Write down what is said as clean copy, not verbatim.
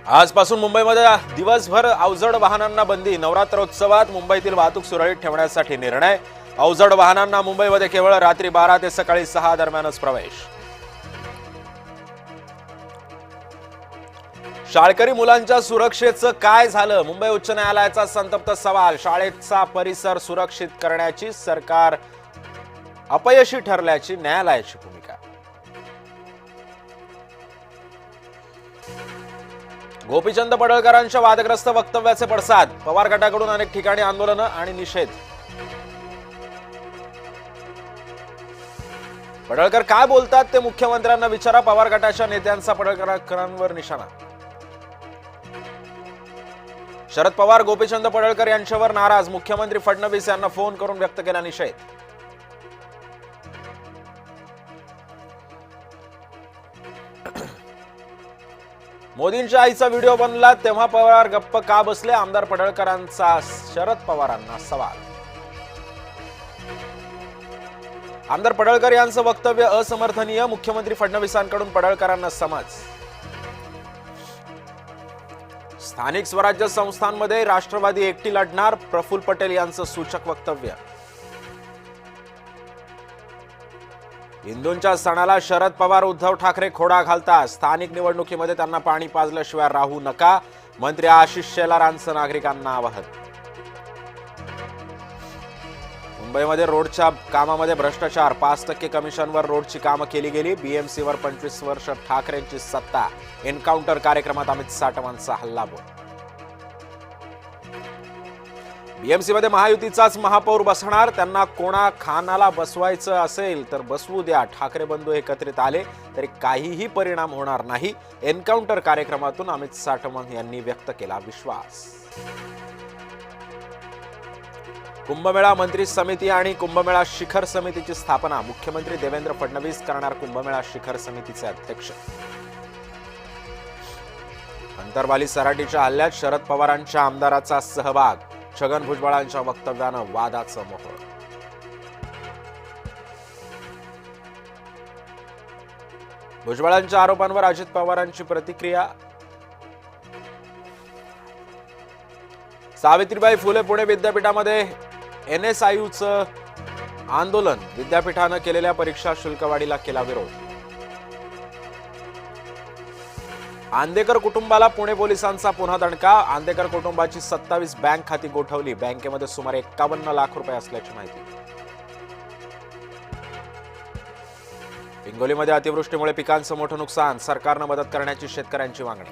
आजपासून मुंबईमध्ये दिवसभर अवजड वाहनांना बंदी। नवरात्रोत्सवात मुंबईतील वाहतूक सुरळीत ठेवण्यासाठी निर्णय। अवजड वाहनांना मुंबईमध्ये केवळ रात्री 12 ते सकाळी 6 दरम्यानच प्रवेश। शाळकरी मुलांच्या सुरक्षेचं काय झालं? मुंबई उच्च न्यायालयाचा संतप्त सवाल। शाळेचा परिसर सुरक्षित करण्याची सरकार अपयशी ठरल्याची न्यायालयाची भूमिका। गोपीचंद पडळकरांच्या वादग्रस्त वक्तव्याचे पडसाद। पवार गटाकडून अनेक ठिकाणी आंदोलन आणि निषेध। पडळकर काय बोलतात ते मुख्यमंत्र्यांना विचारा। पवार गटाच्या नेत्यांचा पडळकरांवर निशाणा। शरद पवार गोपीचंद पडळकर यांच्यावर नाराज। मुख्यमंत्री फडणवीस यांना फोन करून व्यक्त केला निषेध। मोदींच्या आईचा व्हिडिओ बनला तेव्हा पवार गप्प का बसले? आमदार पडळकरांचा शरद पवारांना सवाल। आमदार पडळकर यांचं वक्तव्य असमर्थनीय। मुख्यमंत्री फडणवीसांकडून पडळकरांना समज। स्थानिक स्वराज्य संस्थांमध्ये राष्ट्रवादी एकटी लढणार। प्रफुल्ल पटेल यांचं सूचक वक्तव्य। हिंदूंच्या सणाला शरद पवार उद्धव ठाकरे खोडा घालतात। स्थानिक निवडणुकीमध्ये त्यांना पाणी पाजल्याशिवाय राहू नका। मंत्री आशिष शेलारांचं नागरिकांना आवाहन। मुंबईमध्ये रोडच्या कामामध्ये भ्रष्टाचार। 5% कमिशनवर रोडची कामं केली गेली। बीएमसीवर 25 वर्ष ठाकरेंची सत्ता। एन्काउंटर कार्यक्रमात अमित साटमांचा हल्लाबोल। बीएमसीमध्ये महायुतीचाच महापौर बसणार। त्यांना कोणा खानाला बसवायचं असेल तर बसवू द्या। ठाकरे बंधू एकत्रित आले तरी काहीही परिणाम होणार नाही। एन्काउंटर कार्यक्रमातून अमित साटम यांनी व्यक्त केला विश्वास। कुंभमेळा मंत्री समिती आणि कुंभमेळा शिखर समितीची स्थापना। मुख्यमंत्री देवेंद्र फडणवीस करणार कुंभमेळा शिखर समितीचे अध्यक्ष। अंतरवाली सराटीच्या हल्ल्यात शरद पवारांच्या आमदाराचा सहभाग। छगन भुजबळांच्या वक्तव्यानं वादाचं मोहोळ। भुजबळांच्या आरोपांवर अजित पवारांची प्रतिक्रिया। सावित्रीबाई फुले पुणे विद्यापीठामध्ये एनएसआययूचं आंदोलन। विद्यापीठानं केलेल्या परीक्षा शुल्कवाढीला केला विरोध। आंदेकर कुटुंबाला पुणे पोलिसांचा पुन्हा दणका। आंदेकर कुटुंबाची 27 बँक खाती गोठवली। बँकेमध्ये सुमारे 51 लाख रुपये असल्याची माहिती। हिंगोलीमध्ये अतिवृष्टीमुळे पिकांचं मोठं नुकसान। सरकारनं मदत करण्याची शेतकऱ्यांची मागणी।